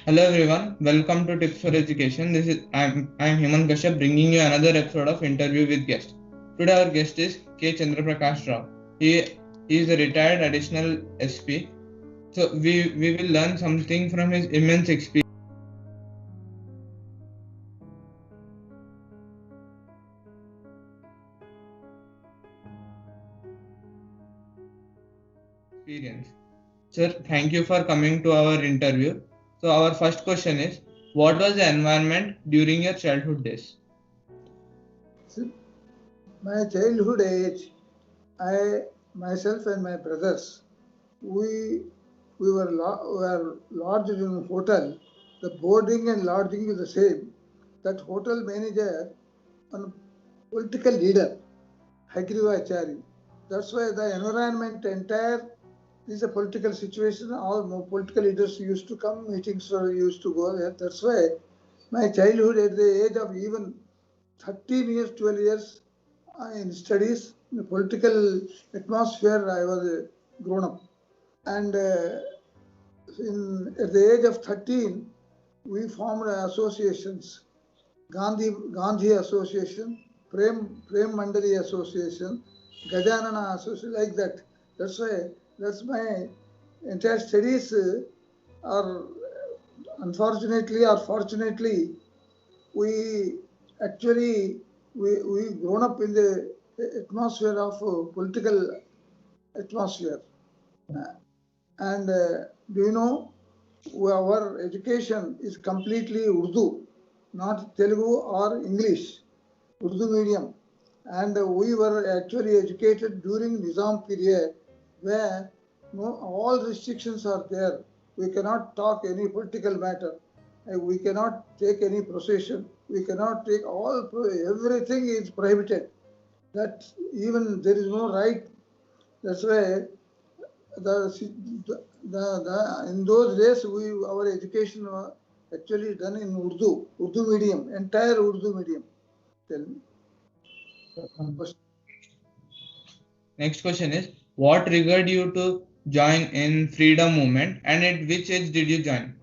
Hello everyone, welcome to Tips for Education. I'm Hemant Kashyap bringing you another episode of Interview with Guest. Today our guest is K. Chandraprakash Rao. He is a retired additional SP. So we will learn something from his immense experience experience. Sir, thank you for coming to our interview. So our first question is, what was the environment during your childhood days? My childhood age, I myself and my brothers, we were lodged in a hotel. The boarding and lodging is the same. That hotel manager, a political leader, Hagriva. That's why the environment entire is a political situation. All political leaders used to come, meetings used to go there. That's why my childhood at the age of even 13 years, 12 years in studies, in the political atmosphere, I was grown up. And at the age of 13, we formed associations, Gandhi Association, Prem Mandali Association, Gajanana Association, like that. That's my entire studies are unfortunately or fortunately, we actually we grown up in the atmosphere of political atmosphere. And do you know, our education is completely Urdu, not Telugu or English, Urdu medium. And we were actually educated during Nizam period where all restrictions are there. We cannot talk any political matter. We cannot take any procession. We cannot take everything is prohibited. That even there is no right. That's why in those days our education was actually done in Urdu medium, entire Urdu medium. Tell me. Next question is, what triggered you to join in freedom movement and at which age did you join?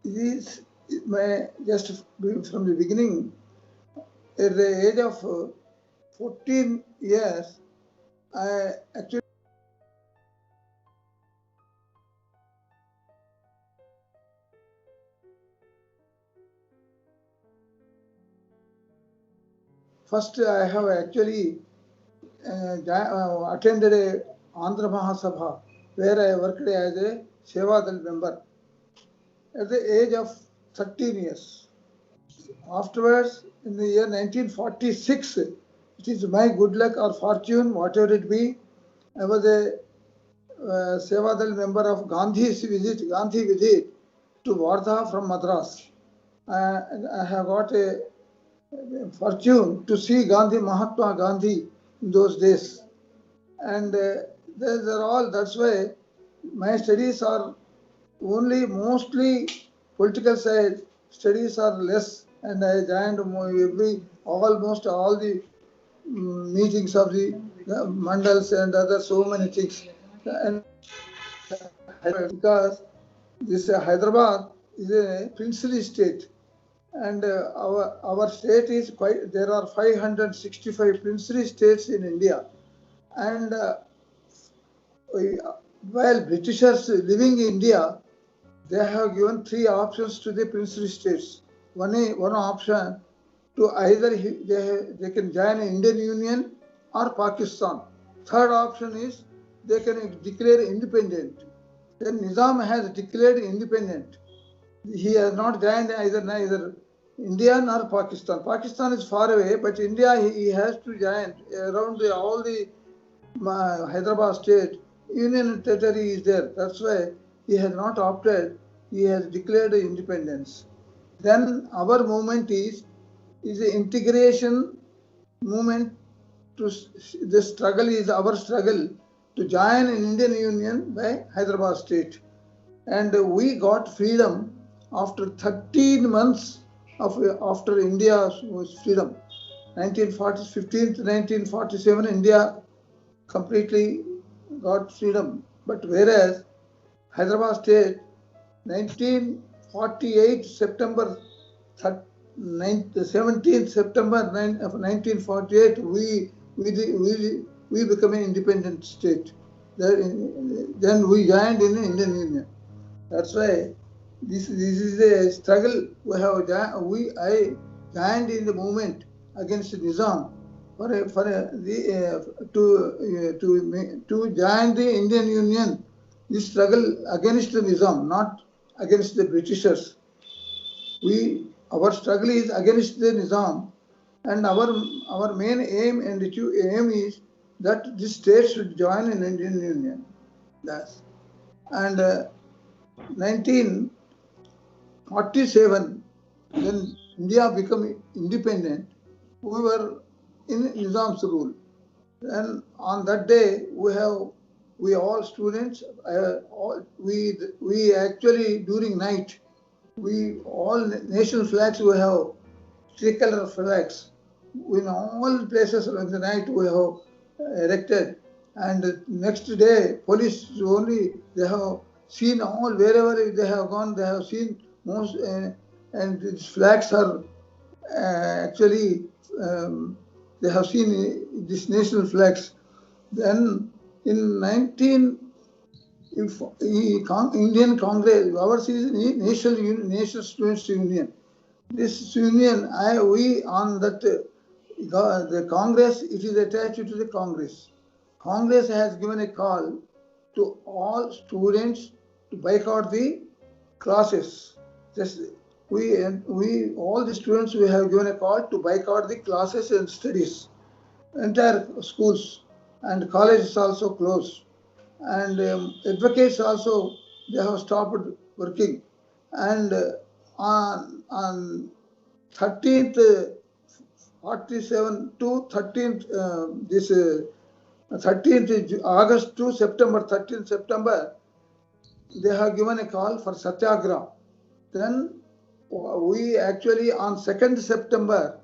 This just from the beginning, at the age of 14 years, I actually first I have actually attended a Andhra Mahasabha where I worked as a Sevadal member at the age of 13 years. Afterwards, in the year 1946, it is my good luck or fortune, whatever it be, I was a Sevadal member of Gandhi visit to Wardha from Madras. I have got a fortune to see Mahatma Gandhi in those days. And they're all, that's why my studies are only mostly political side, studies are less, and I joined almost all the meetings of the mandals and other so many things. And because this Hyderabad is a princely state, and our state is quite. There are 565 princely states in India, and while Britishers living in India, they have given three options to the princely states. One option to either they can join Indian Union or Pakistan. Third option is they can declare independent. Then Nizam has declared independent. He has not joined neither India nor Pakistan. Pakistan is far away, but India he has to join around all the Hyderabad state. Union territory is there. That's why he has not opted. He has declared independence. Then our movement is the integration movement. To the struggle is our struggle to join in Indian Union by Hyderabad state, and we got freedom after 13 months after India's freedom. 1940, 15th 1947, India completely got freedom. But whereas Hyderabad state 1948 September 17th September of 1948 we become an independent state. Then we joined in the Indian Union. That's why this is a struggle I joined in the movement against Nizam to join the Indian Union. This struggle against the Nizam, not against the Britishers. Our struggle is against the Nizam, and our main aim is that this state should join in Indian Union. That's and 1947, when India became independent, we were in Nizam's rule. And on that day, we all students, we actually during night, we all national flags, we have tricolor flags. In all places in the night we have erected. And next day, police only, they have seen all, wherever they have gone, they have seen most, and these flags are actually, they have seen these national flags. Then in Indian Congress, ours is National Students Union. This union, we on that, the Congress, it is attached to the Congress. Congress has given a call to all students to boycott the classes. Just we all the students, we have given a call to boycott the classes and studies. Entire schools and colleges also closed, and advocates also, they have stopped working. And on 13th 47 to 13th this 13th August to September 13th September, they have given a call for satyagraha. Then we actually on 2nd September,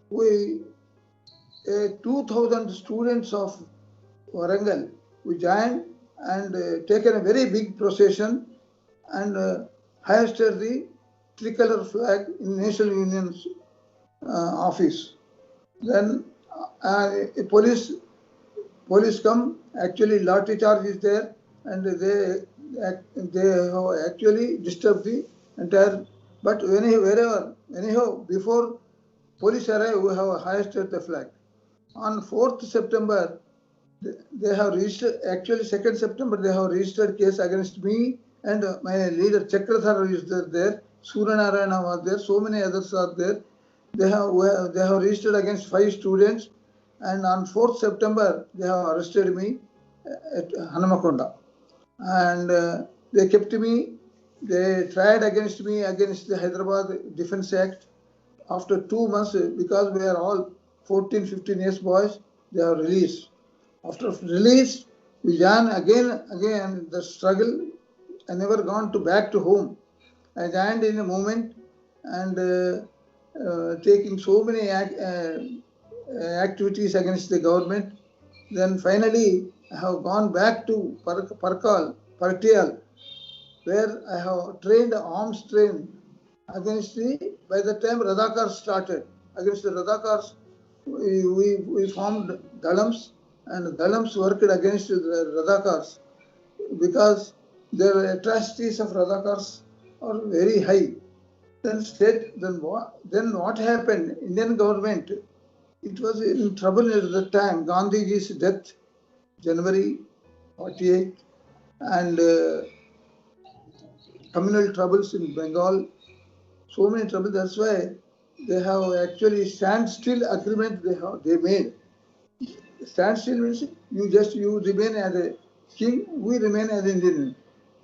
we 2,000 students of Warangal, we joined and taken a very big procession and hoisted the tricolor flag in National Union's office. Then police come, actually lathi charge is there, and they have actually disturbed the entire. But anyhow, before police arrive, we have hoisted the flag. On 4th September, they have registered, actually 2nd September, they have registered case against me and my leader Chakrathar is there, Suryanarayana was there, so many others are there. They have registered against 5 students, and on 4th September, they have arrested me at Hanamakonda. And they kept me, they tried against me against the Hyderabad Defence Act. After 2 months, because we are all 14, 15 years boys, they are released. After release, we joined again the struggle. I never gone back to home. I joined in a movement and taking so many activities against the government. Then finally, I have gone back to Parkal, where I have trained arms train against by the time Radhakars started, against the Radhakars, we formed Dalams, and Dalams worked against the Radhakars because the atrocities of Radhakars are very high. Then what happened? Indian government, it was in trouble at the time. Gandhiji's death, January 48, and communal troubles in Bengal, so many troubles. That's why they have actually standstill agreement they made. Standstill means you remain as a king, we remain as Indian.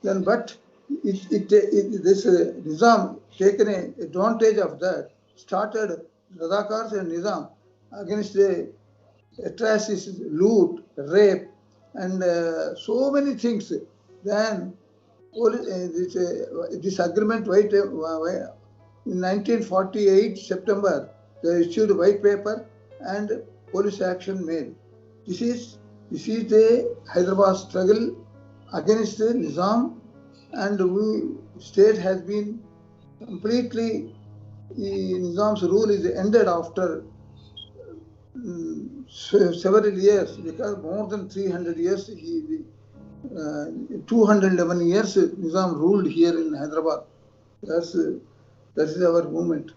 Then, but this Nizam taken advantage of that, started Radhakars and Nizam against the atrocities, loot, rape, and so many things. Then this agreement in 1948 September, they issued a white paper and police action made. This is the Hyderabad struggle against the Nizam, and state has been completely, Nizam's rule is ended after several years, because more than 300 years, 211 years Nizam ruled here in Hyderabad. That is our movement.